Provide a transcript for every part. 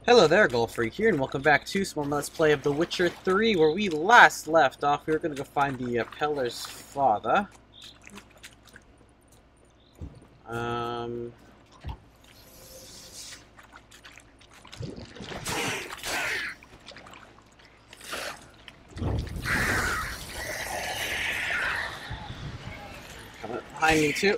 Hello there, Golfreak here, and welcome back to some more Let's Play of The Witcher 3, where we last left off. We were going to go find the Peller's father. Um... Coming up behind me, too.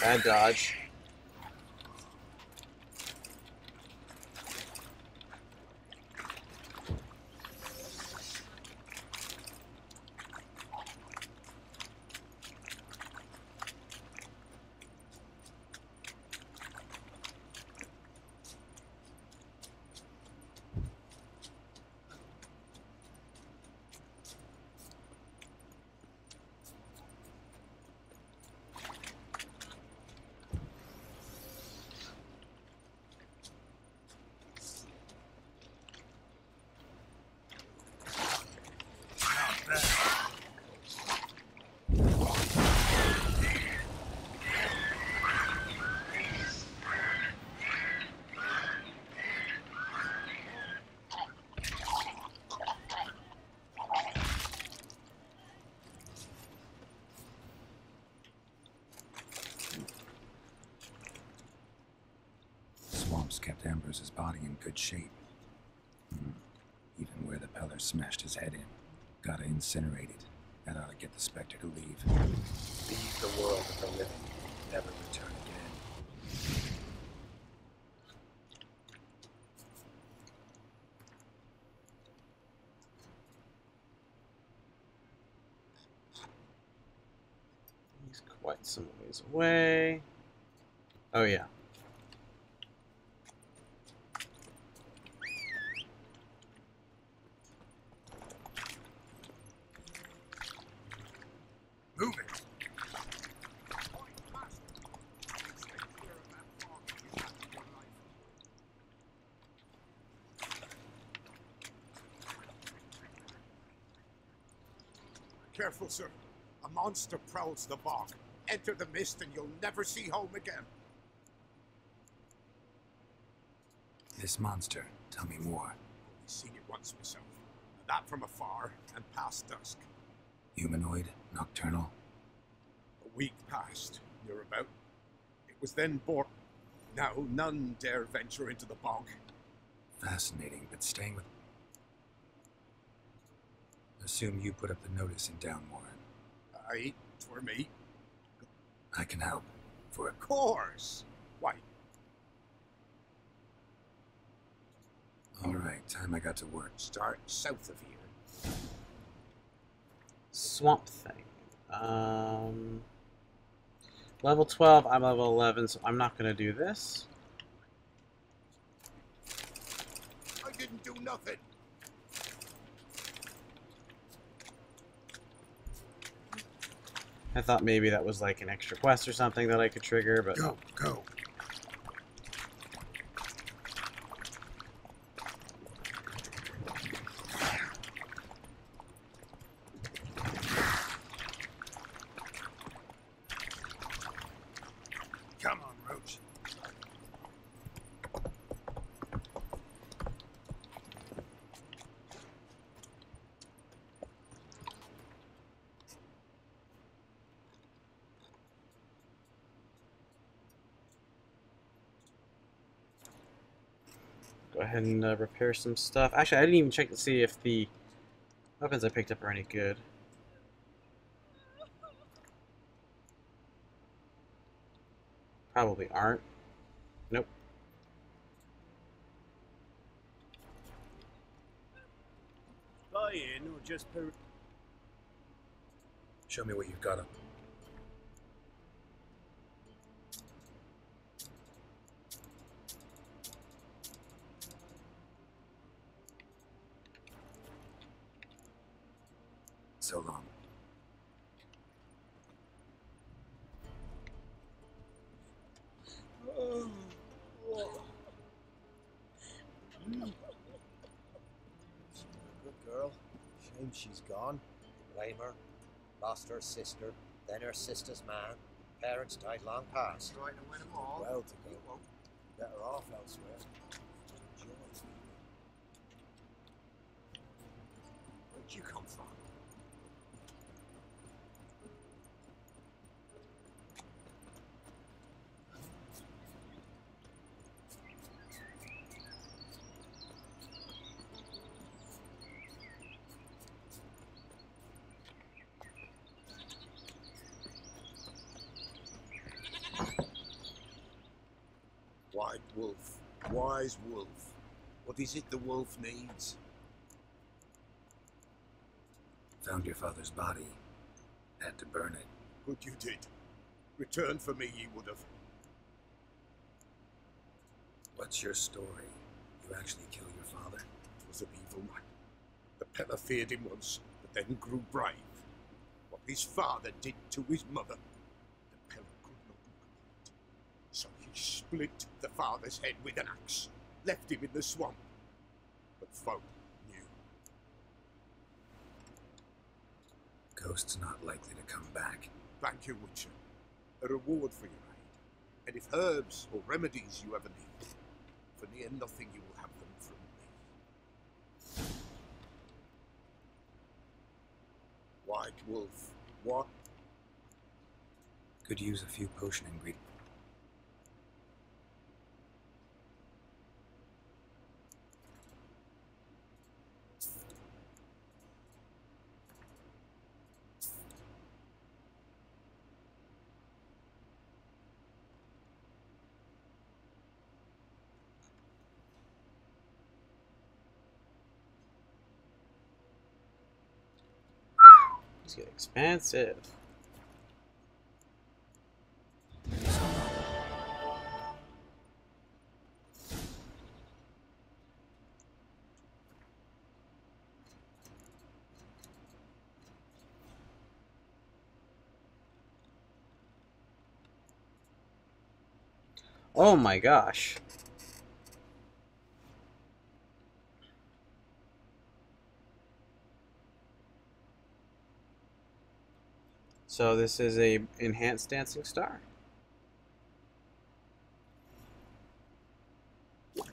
Bad dodge. Swamps kept Ambrose's body in good shape. Even where the Peller smashed his head in. Gotta incinerate it. That ought to get the Spectre to leave. Leave the world of the living. Never return again. He's quite some ways away. Oh, yeah. Move it! Careful, sir. A monster prowls the bog. Enter the mist and you'll never see home again. This monster. Tell me more. Only seen it once myself. That from afar and past dusk. Humanoid? Nocturnal? A week passed, near about. It was then born. Now none dare venture into the bog. Fascinating, but staying with... Assume you put up the notice in Downwarren. Aye, 'twere me. I can help. For a... Of course. Why, Alright, time I got to work. start south of here. Swamp Thing. Level 12, I'm level 11, so I'm not going to do this. I didn't do nothing. I thought maybe that was like an extra quest or something that I could trigger, but... Go, go. Come on, Roach. Go ahead and repair some stuff. Actually, I didn't even check to see if the weapons I picked up are any good. Probably aren't. Nope. Buy in or just per... Show me what you've got up. So long. She's a good girl. Shame she's gone. Blame her. Lost her sister, then her sister's man. Parents died long past. Well to go. Better off elsewhere. Enjoy. Where'd you come from? White wolf, wise wolf. What is it the wolf needs? Found your father's body. Had to burn it. Good you did. Return for me ye would have. What's your story? You actually kill your father? Was an evil man. The Peller feared him once, but then grew brave. What his father did to his mother, the Peller could not complete. So he split the father's head with an axe, left him in the swamp. But folk knew. Ghost's not likely to come back. Thank you, Witcher. A reward for your aid. And if herbs or remedies you ever need, for near nothing you will have them from me. White wolf, what? Could use a few potion ingredients. Let's get expansive. Oh my gosh. So this is a enhanced dancing star. I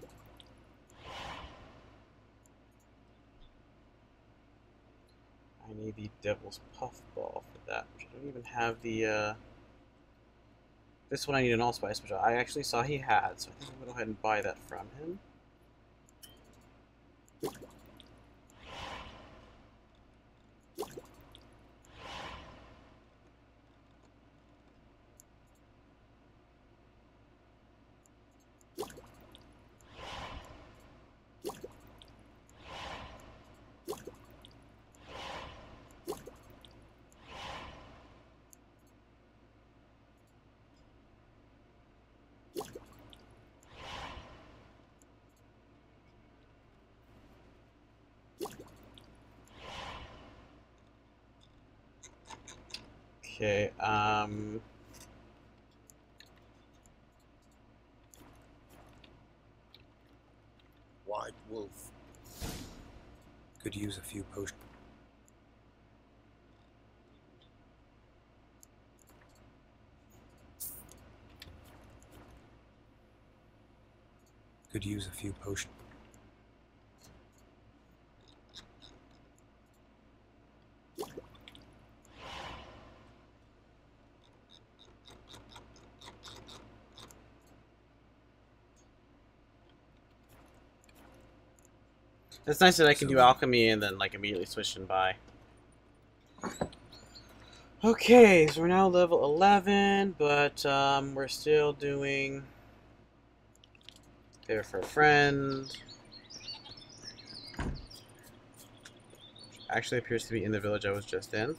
need the Devil's Puffball for that, which I don't even have the, this one I need an Allspice, which I actually saw he had, so I think I'm going to go ahead and buy that from him. Okay, White wolf. Could use a few potion. Could use a few potion. It's nice that I can do alchemy and then like immediately switch and buy. Okay, so we're now level 11, but we're still doing Favor for a Friend. Actually appears to be in the village I was just in.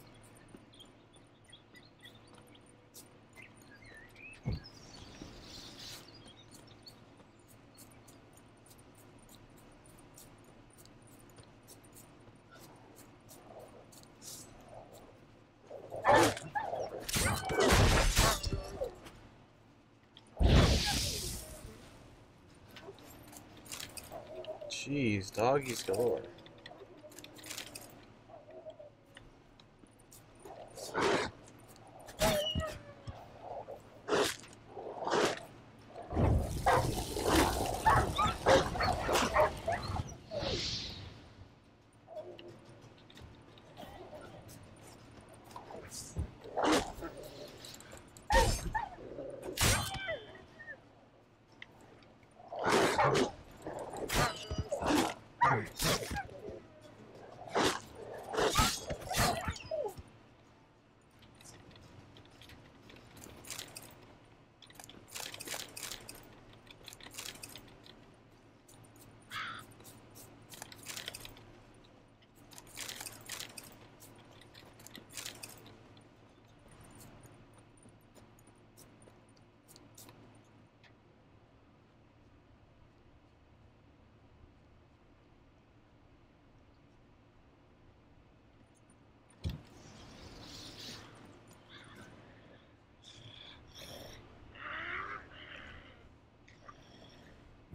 Jeez, doggies galore.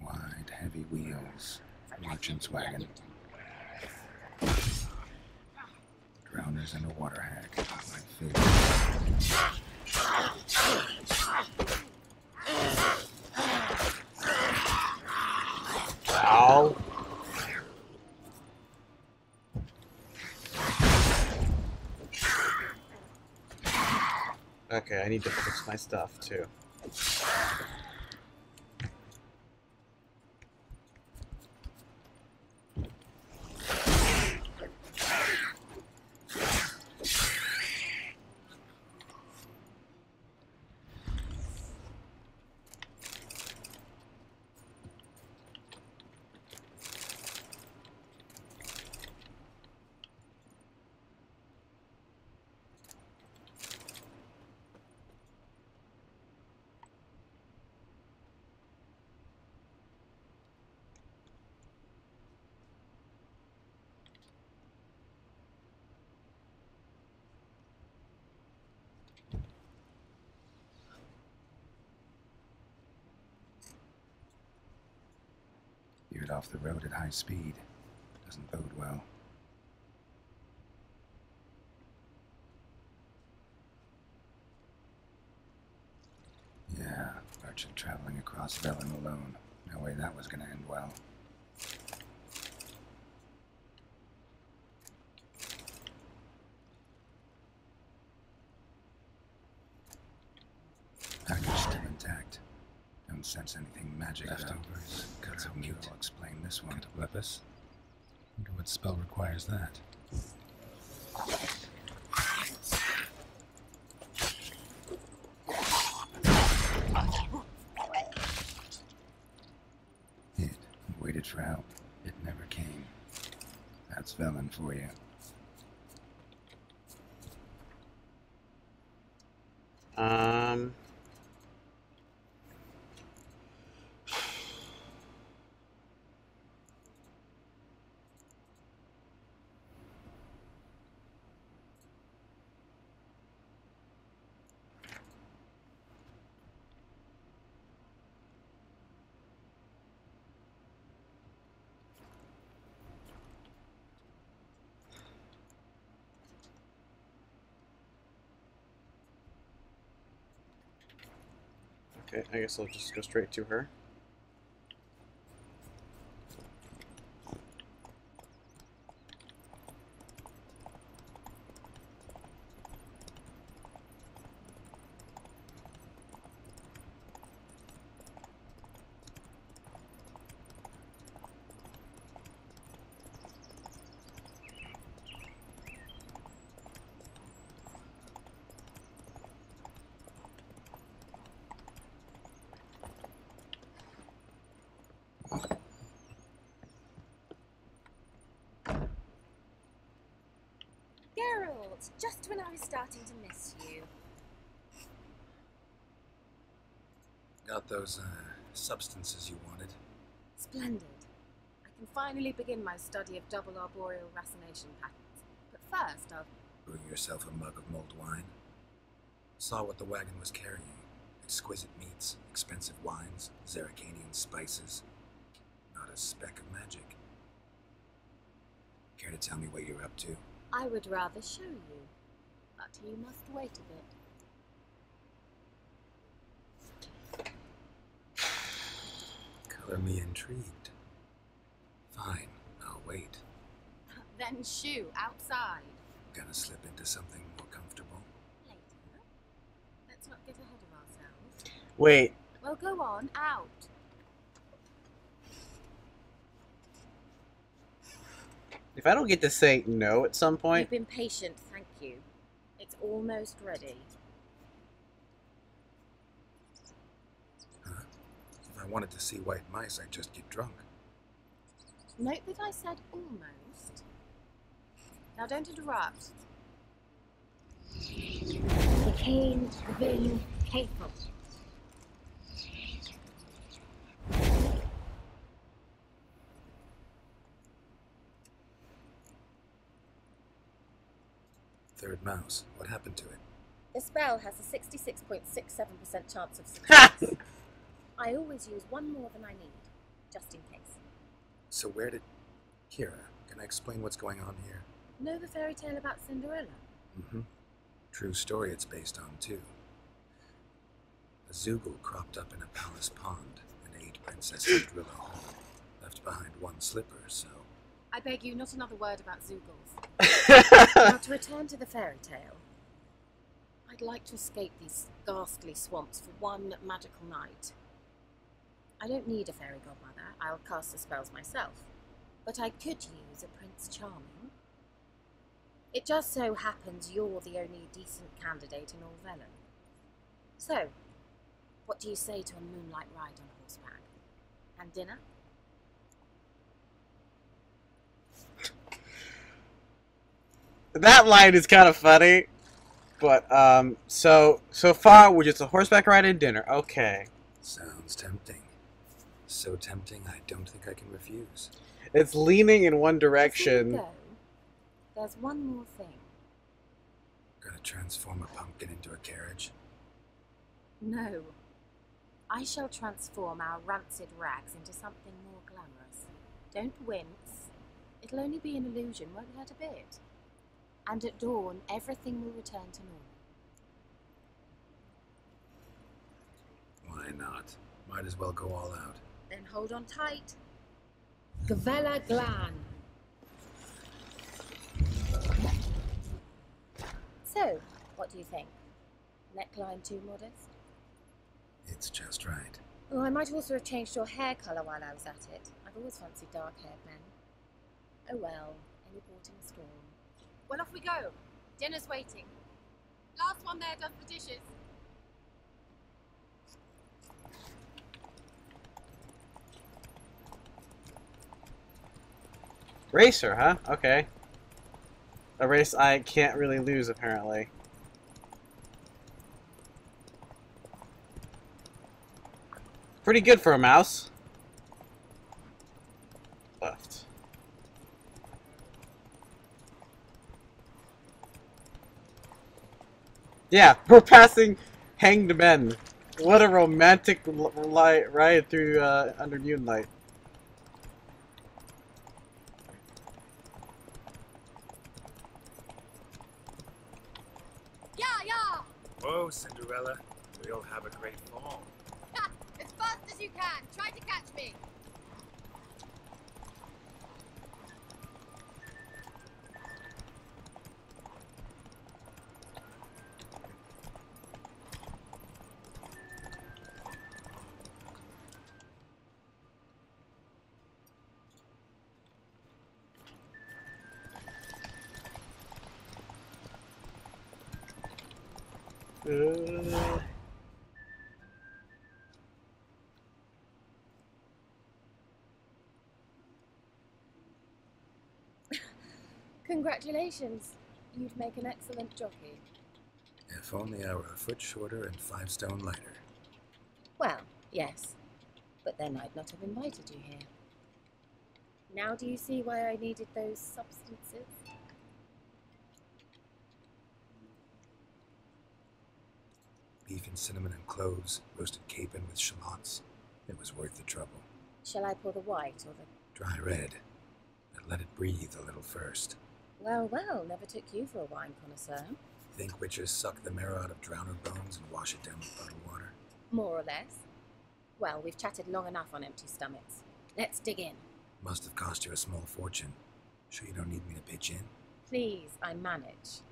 Wide, heavy wheels. Merchant's wagon. Drowners and a water hag. My favorite. Ow. Okay, I need to fix my stuff too. Veered off the road at high speed. Doesn't bode well. Yeah, merchant traveling across Velen alone. No way that was gonna end well. Package still intact. Don't sense anything magic. Leftovers. Cuts of meat. I'll explain this one. Catoblepis. Wonder what spell requires that. It waited for help. It never came. That's Velen for you. Okay, I guess I'll just go straight to her. Geralt, just when I was starting to miss you. Got those, substances you wanted? Splendid. I can finally begin my study of double arboreal racination patterns. But first, I'll... Brewing yourself a mug of mulled wine? Saw what the wagon was carrying. Exquisite meats, expensive wines, Zerrikanian spices. Not a speck of magic. Care to tell me what you're up to? I would rather show you, but you must wait a bit. Color me intrigued. Fine, I'll wait. Then shoo, outside. Gonna slip into something more comfortable. Later. Let's not get ahead of ourselves. Wait. Well, go on, out. If I don't get to say no at some point... You've been patient, thank you. It's almost ready. Huh? If I wanted to see white mice, I'd just get drunk. Note that I said almost. Now don't interrupt. The cane, bin, capable. Third mouse. What happened to it? The spell has a 66.67% chance of success. I always use one more than I need, just in case. So where did... Kira, can I explain what's going on here? Know the fairy tale about Cinderella? Mm-hmm. True story it's based on, too. A Zoogle cropped up in a palace pond and ate Princess Cinderella whole. Left behind one slipper, so... I beg you, not another word about Zoogles. Now, to return to the fairy tale. I'd like to escape these ghastly swamps for one magical night. I don't need a fairy godmother. I'll cast the spells myself. But I could use a Prince Charming. It just so happens you're the only decent candidate in all Velen. So, what do you say to a moonlight ride on horseback? And dinner? That line is kind of funny. But, so far we're just a horseback ride and dinner. Okay. Sounds tempting. So tempting, I don't think I can refuse. It's leaning in one Before direction. you go, there's one more thing. Gonna transform a pumpkin into a carriage? No. I shall transform our rancid rags into something more glamorous. Don't wince. It'll only be an illusion, won't hurt a bit. And at dawn, everything will return to normal. Why not? Might as well go all out. Then hold on tight. Gavella Glan. So, what do you think? Neckline too modest? It's just right. Oh, I might also have changed your hair colour while I was at it. I've always fancied dark-haired men. Oh well, any port in a storm. Well, off we go. Dinner's waiting. Last one there does the dishes. Racer, huh? Okay. A race I can't really lose, apparently. Pretty good for a mouse. Left. Yeah, we're passing hanged men. What a romantic ride through under moonlight. Yeah, yeah! Whoa, Cinderella. We'll have a great fall. As fast as you can. Try to catch me. Congratulations. You'd make an excellent jockey. If only I were a foot shorter and 5 stone lighter. Well, yes. But then I'd not have invited you here. Now do you see why I needed those substances? Beef and cinnamon and cloves, roasted capon with shallots. It was worth the trouble. Shall I pour the white or the... Dry red. but let it breathe a little first. Well, well, never took you for a wine connoisseur. Think witches suck the marrow out of drowner bones and wash it down with bottled water? More or less. Well, we've chatted long enough on empty stomachs. Let's dig in. Must have cost you a small fortune. Sure you don't need me to pitch in? Please, I manage.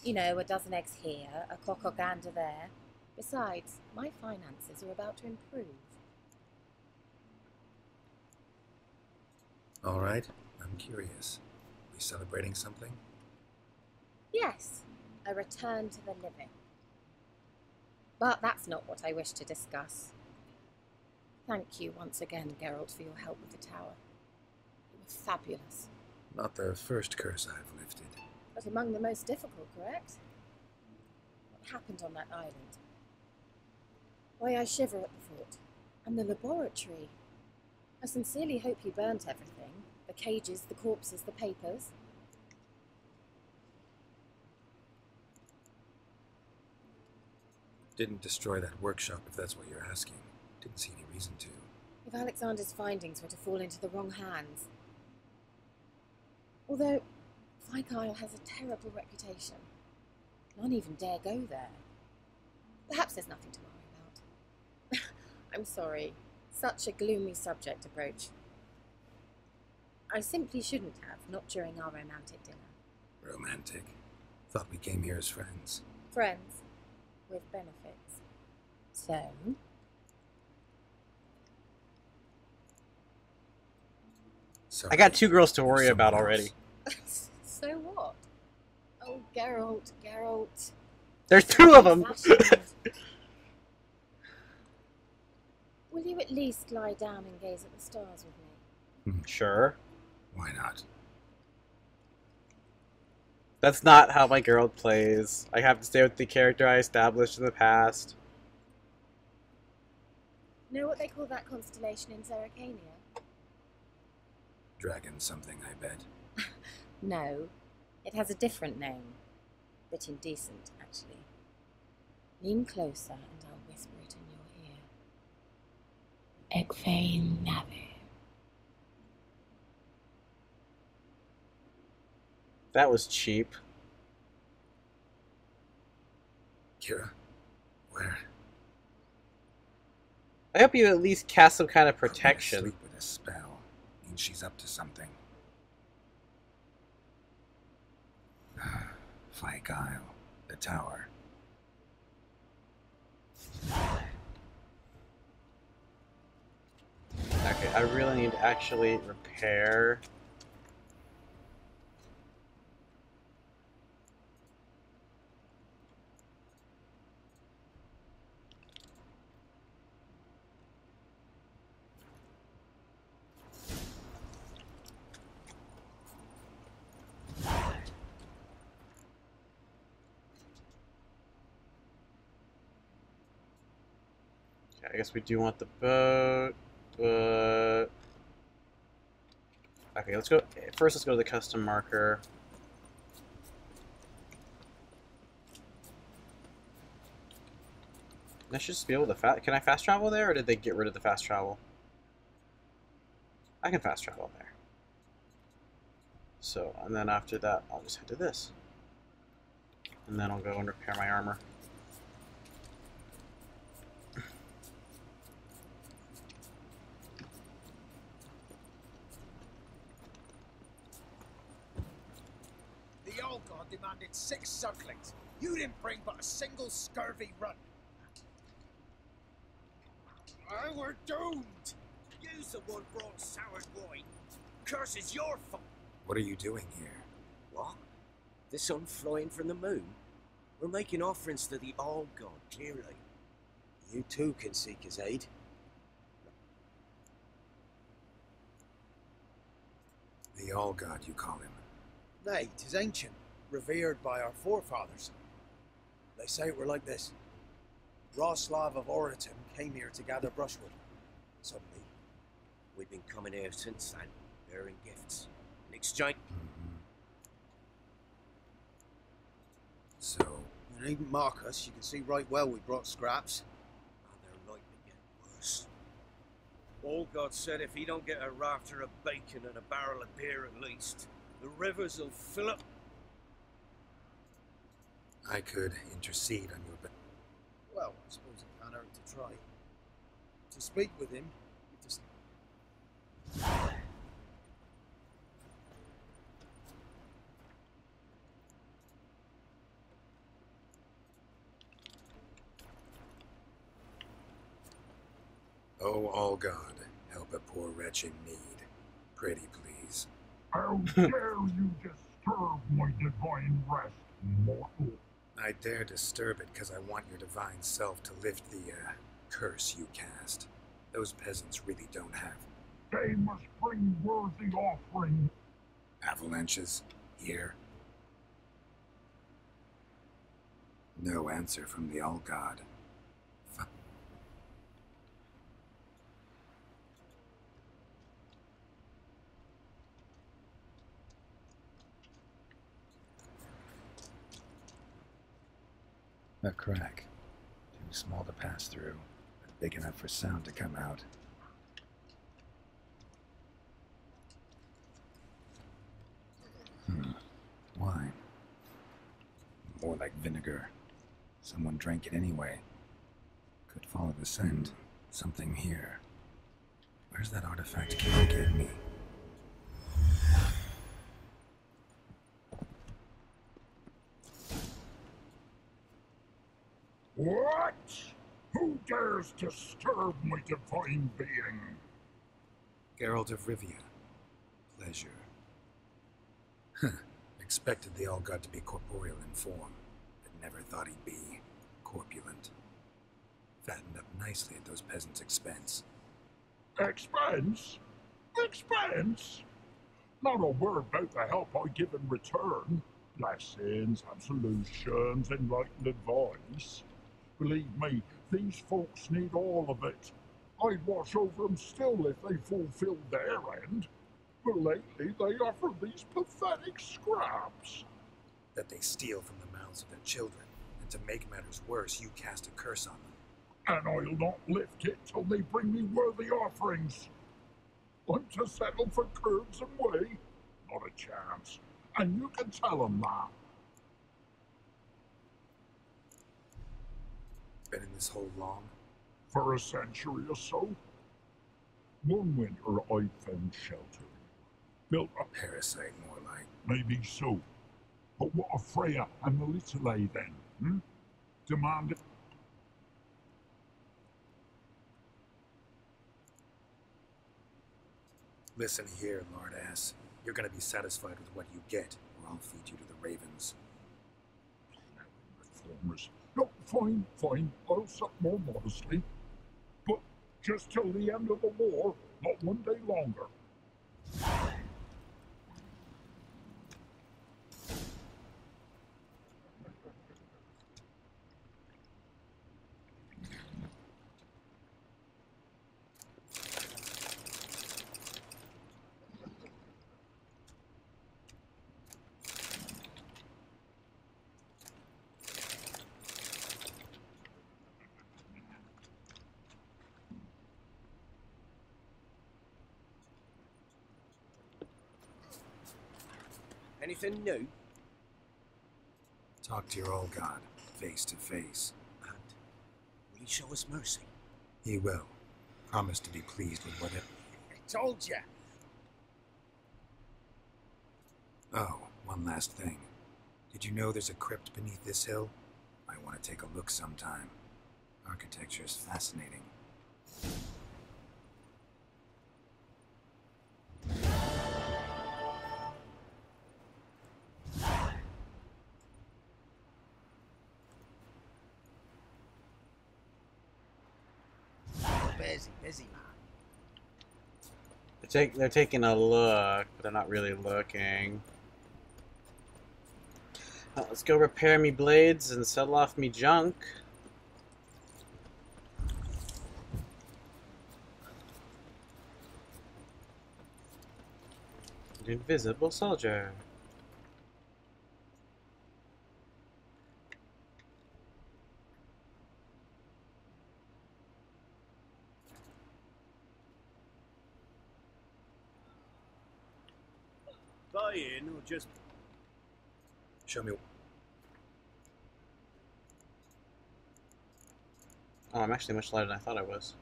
You know, a dozen eggs here, a cock or gander there. Besides, my finances are about to improve. All right, I'm curious. We celebrating something? Yes, a return to the living. But that's not what I wish to discuss. Thank you once again, Geralt, for your help with the tower. You were fabulous. Not the first curse I've lifted. But among the most difficult, correct? What happened on that island? Why, I shiver at the thought. And the laboratory. I sincerely hope you burnt everything. The cages, the corpses, the papers. Didn't destroy that workshop, if that's what you're asking. Didn't see any reason to. If Alexander's findings were to fall into the wrong hands. Although, Fyke Isle has a terrible reputation. None even dare go there. Perhaps there's nothing to worry about. I'm sorry. Such a gloomy subject to broach. I simply shouldn't have, not during our romantic dinner. Romantic? Thought we came here as friends. Friends. With benefits. So? So I got 2 girls to worry about already. So what? Oh, Geralt, Geralt. There's 2 of them! Will you at least lie down and gaze at the stars with me? Sure. Why not? That's not how my Geralt plays. I have to stay with the character I established in the past. Know what they call that constellation in Zerrikania? Dragon something, I bet. No, it has a different name. Bit indecent, actually. Lean closer and I'll whisper it in your ear. Egfain Nave. That was cheap. Kira? Where? I hope you at least cast some kind of protection. Sleep with a spell. Means she's up to something. Fyke Isle. The tower. Okay, I really need to actually repair. I guess we do want the boat, but... Okay, let's go... First, let's go to the custom marker. I should just be able to Can I fast travel there, or did they get rid of the fast travel? I can fast travel there. So, and then after that, I'll just head to this. And then I'll go and repair my armor. The old god demanded 6 circlings. You didn't bring but a single scurvy run. We're doomed. You's the one brought soured wine. Curse is your fault. What are you doing here? What? The sun flying from the moon? We're making offerings to the All God, clearly. You too can seek his aid. The All God, you call him. Nay, 'tis ancient, revered by our forefathers. They say it were like this. Roslav of Oriton came here to gather brushwood. Suddenly, We've been coming here since then, bearing gifts. In exchange... So, you needn't mark us. You can see right well we brought scraps. Oh, they're likely to get worse. All God said if he don't get a rafter of bacon and a barrel of beer at least, the rivers will fill up. I could intercede on your behalf. Well, I suppose it can't hurt to try. To speak with him, you just... Oh, all God, help a poor wretch in need. Pretty please. How dare you disturb my divine rest, mortal? I dare disturb it because I want your divine self to lift the, curse you cast. Those peasants really don't have They must bring worthy offering. avalanches here. No answer from the All God. A crack. Too small to pass through, but big enough for sound to come out. Wine. More like vinegar. Someone drank it anyway. Could follow the scent. Something here. Where's that artifact Kira gave me? What? Who dares disturb my divine being? Geralt of Rivia. Pleasure. Expected the All-God to be corporeal in form, but never thought he'd be corpulent. Fattened up nicely at those peasants' expense. Expense? Expense? Not a word about the help I give in return. Blessings, absolutions, enlightened advice. Believe me, these folks need all of it. I'd watch over them still if they fulfilled their end. But lately they offer these pathetic scraps. That they steal from the mouths of their children, and to make matters worse, you cast a curse on them. And I'll not lift it till they bring me worthy offerings. I'm to settle for curds and whey? Not a chance. And you can tell them that. Been in this hole long? For a century or so. One winter I found shelter. Built a Parasite, more like. maybe so. But what of Freya and Melitele then? Demanded. Listen here, Lord Ass. You're gonna be satisfied with what you get, or I'll feed you to the ravens. Reformers. No, fine, fine. I'll sup more modestly. But just till the end of the war, not one day longer. Anything new? Talk to your old God, face to face. And will he show us mercy? He will. Promise to be pleased with whatever. I told ya. Oh, one last thing. Did you know there's a crypt beneath this hill? I want to take a look sometime. Architecture's fascinating. Busy, man. They're taking a look, but they're not really looking. Let's go repair me blades and sell off me junk. An invisible soldier. buy in or just... Show me. Oh, I'm actually much lighter than I thought I was.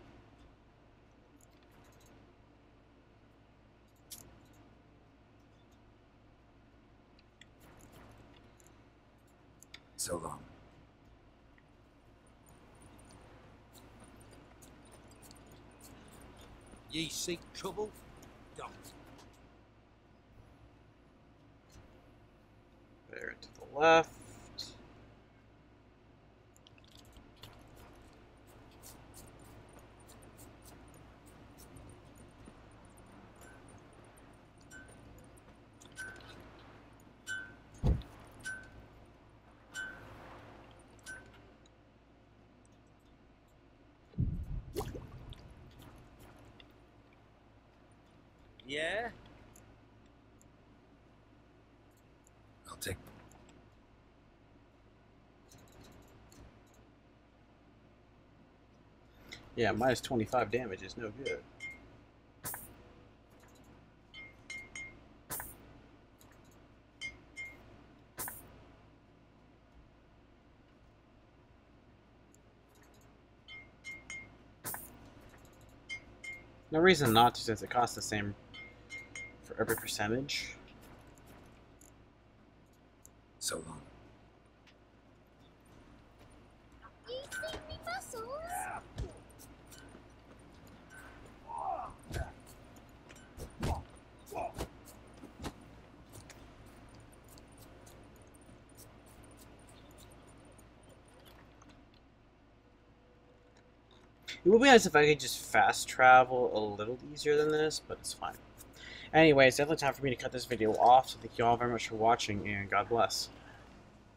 So long. Ye seek trouble? Don't. There to the left. Yeah? I'll take. Yeah, minus 25 damage is no good. No reason not to, since it costs the same for every percentage. So long. You see me muscles? It would be nice if I could just fast travel a little easier than this, but it's fine. Anyways, definitely time for me to cut this video off, so thank you all very much for watching, and God bless.